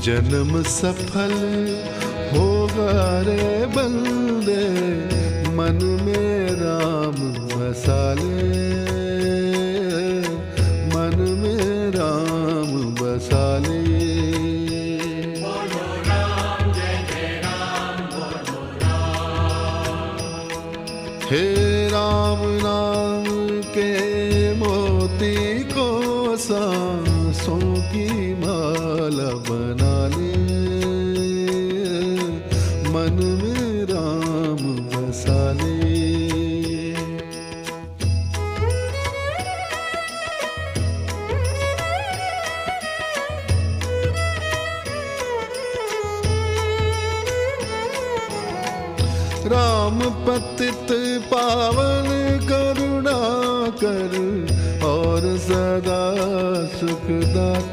जन्म सफल होगा रे बंदे, मन में राम बसा ले, मन में राम बसा ले। बोलो राम जय जय राम, बोलो राम। हे राम नाम के मोती को सांसों की माला बना ले, मन में राम बसा ले। राम पतित पावन करुणा कर और सदा सुखदाता।